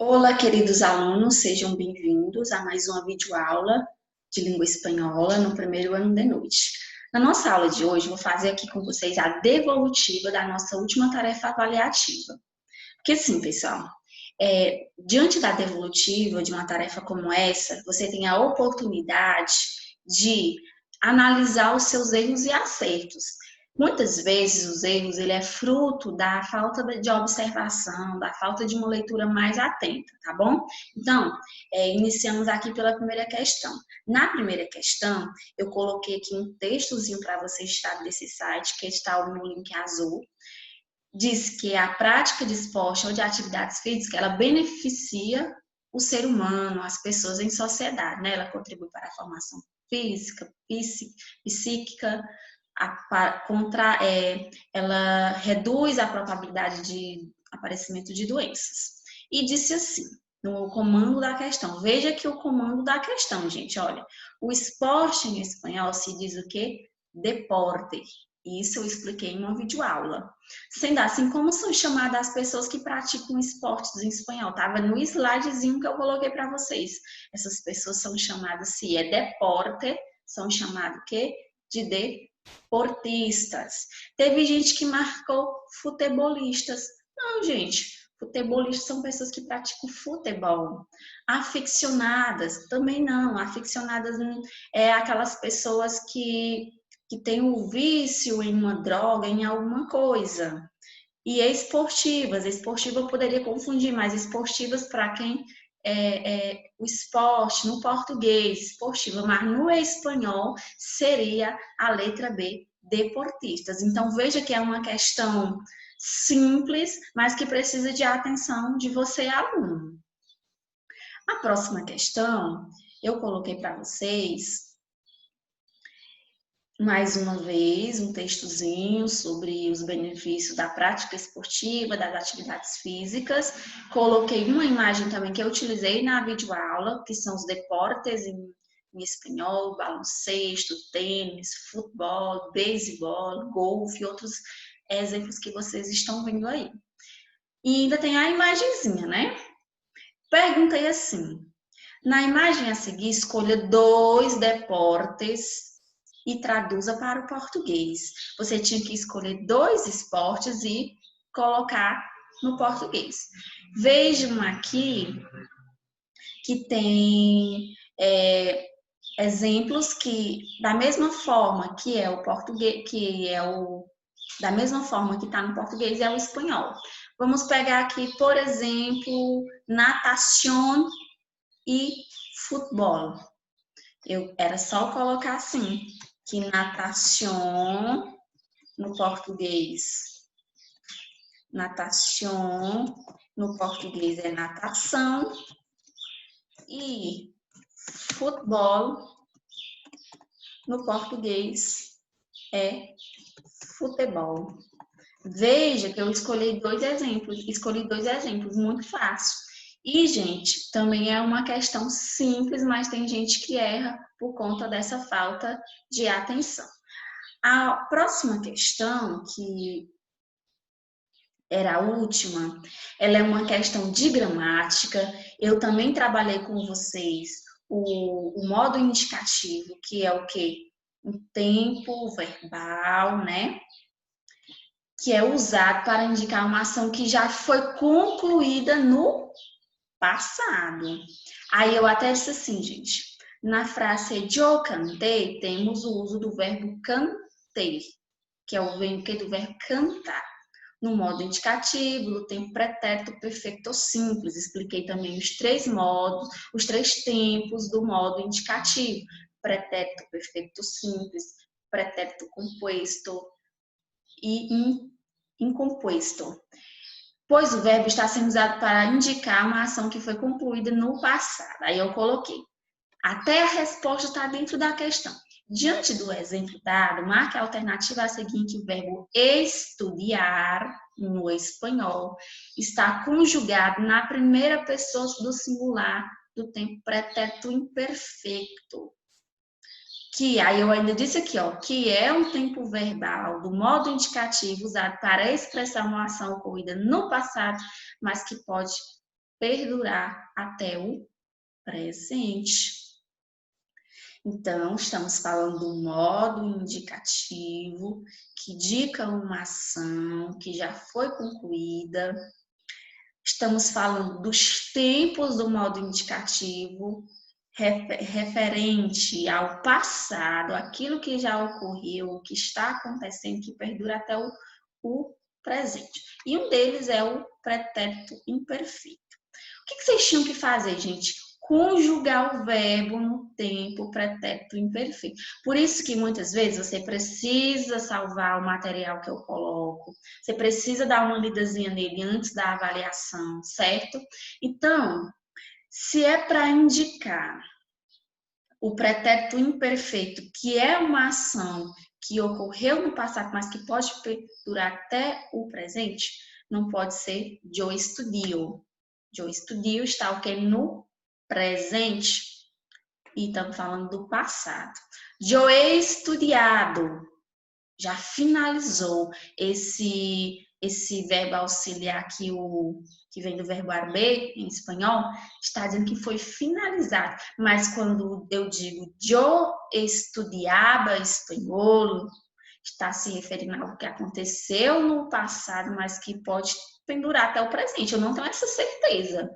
Olá, queridos alunos, sejam bem-vindos a mais uma videoaula de língua espanhola no primeiro ano de noite. Na nossa aula de hoje, vou fazer aqui com vocês a devolutiva da nossa última tarefa avaliativa. Porque assim, pessoal, diante da devolutiva de uma tarefa como essa, você tem a oportunidade de analisar os seus erros e acertos. Muitas vezes os erros ele é fruto da falta de observação, da falta de uma leitura mais atenta, tá bom? Então, iniciamos aqui pela primeira questão. Na primeira questão, eu coloquei aqui um textozinho para você estar desse site, que está no link azul. Diz que a prática de esporte ou de atividades físicas, ela beneficia o ser humano, as pessoas em sociedade, né? Ela contribui para a formação física, psíquica, ela reduz a probabilidade de aparecimento de doenças. E disse assim, no comando da questão, veja que o comando da questão, gente, olha, o esporte em espanhol se diz o quê? Deporte. Isso eu expliquei em uma videoaula. Sendo assim, como são chamadas as pessoas que praticam esportes em espanhol? Estava no slidezinho que eu coloquei para vocês. Essas pessoas são chamadas, se é deporte, são chamadas o quê? De deportistas. Teve gente que marcou futebolistas. Não, gente, futebolistas são pessoas que praticam futebol. Aficionadas, também não. Aficionadas é aquelas pessoas que têm o vício em uma droga, em alguma coisa. E esportivas, esportiva eu poderia confundir, mas esportivas para quem o esporte no português, esportiva, mas no espanhol seria a letra B, deportistas. Então veja que é uma questão simples, mas que precisa de atenção de você, aluno. A próxima questão eu coloquei para vocês mais uma vez um textozinho sobre os benefícios da prática esportiva, das atividades físicas. Coloquei uma imagem também que eu utilizei na videoaula, que são os deportes em espanhol, baloncesto, tênis, futebol, beisebol, golfe e outros exemplos que vocês estão vendo aí. E ainda tem a imagenzinha, né? Perguntei assim, na imagem a seguir, escolha 2 deportes e traduza para o português. Você tinha que escolher 2 esportes e colocar no português. Vejam aqui que tem exemplos que, da mesma forma que é o português, da mesma forma que está no português, é o espanhol. Vamos pegar aqui, por exemplo, natação e futebol. Era só colocar assim, que natação no português, natação no português é natação e futebol no português é futebol. Veja que eu escolhi 2 exemplos muito fácil. E, gente, também é uma questão simples, mas tem gente que erra por conta dessa falta de atenção. A próxima questão, que era a última, ela é uma questão de gramática. Eu também trabalhei com vocês o modo indicativo, que é o quê? O tempo verbal, né? Que é usado para indicar uma ação que já foi concluída no passado. Aí eu até disse assim, gente, na frase eu cantei, temos o uso do verbo cantei, que é o verbo do verbo cantar. No modo indicativo, no tempo pretérito, perfeito ou simples. Expliquei também os 3 modos, os 3 tempos do modo indicativo. Pretérito perfeito simples, pretérito composto e incomposto. Pois o verbo está sendo usado para indicar uma ação que foi concluída no passado. Aí eu coloquei. Até a resposta está dentro da questão. Diante do exemplo dado, marque a alternativa a seguir que o verbo estudar, no espanhol, está conjugado na primeira pessoa do singular do tempo pretérito imperfeito. Que, aí eu ainda disse aqui, ó, que é um tempo verbal do modo indicativo usado para expressar uma ação ocorrida no passado, mas que pode perdurar até o presente. Então, estamos falando do modo indicativo, que indica uma ação que já foi concluída. Estamos falando dos tempos do modo indicativo, referente ao passado, aquilo que já ocorreu, que está acontecendo, que perdura até o presente. E um deles é o pretérito imperfeito. O que vocês tinham que fazer, gente? Conjugar o verbo no tempo pretérito imperfeito. Por isso que muitas vezes você precisa salvar o material que eu coloco, você precisa dar uma lidazinha nele antes da avaliação, certo? Então, se é para indicar o pretérito imperfeito, que é uma ação que ocorreu no passado, mas que pode durar até o presente, não pode ser yo estudio. Yo estudio está o que? No presente. E estamos falando do passado. Yo he estudiado. Já finalizou esse verbo auxiliar aqui, que vem do verbo haber, em espanhol, está dizendo que foi finalizado. Mas quando eu digo yo estudiaba espanhol, está se referindo a algo que aconteceu no passado, mas que pode pendurar até o presente. Eu não tenho essa certeza,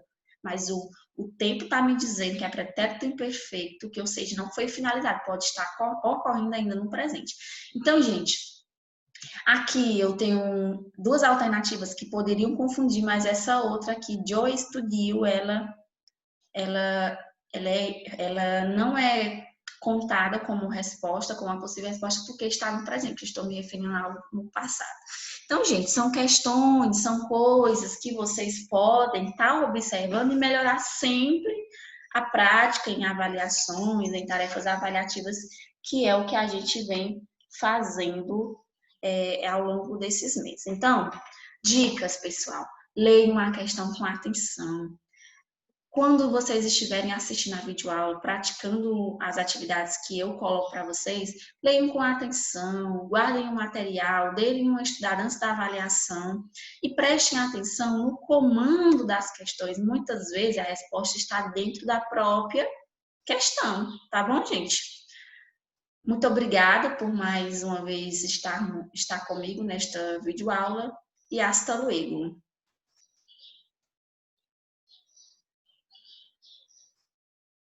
mas o tempo está me dizendo que é pretérito imperfeito, que, ou seja, não foi finalizado, pode estar ocorrendo ainda no presente. Então, gente, aqui eu tenho duas alternativas que poderiam confundir, mas essa outra aqui, yo estudio, ela não é contada como resposta, como uma possível resposta, porque está no presente, estou me referindo a algo no passado. Então, gente, são questões, são coisas que vocês podem estar observando e melhorar sempre a prática em avaliações, em tarefas avaliativas, que é o que a gente vem fazendo ao longo desses meses. Então, dicas, pessoal, leiam a questão com atenção. Quando vocês estiverem assistindo a videoaula, praticando as atividades que eu coloco para vocês, leiam com atenção, guardem o material, deem uma estudada antes da avaliação e prestem atenção no comando das questões. Muitas vezes a resposta está dentro da própria questão, tá bom, gente? Muito obrigada por mais uma vez estar comigo nesta videoaula e hasta luego.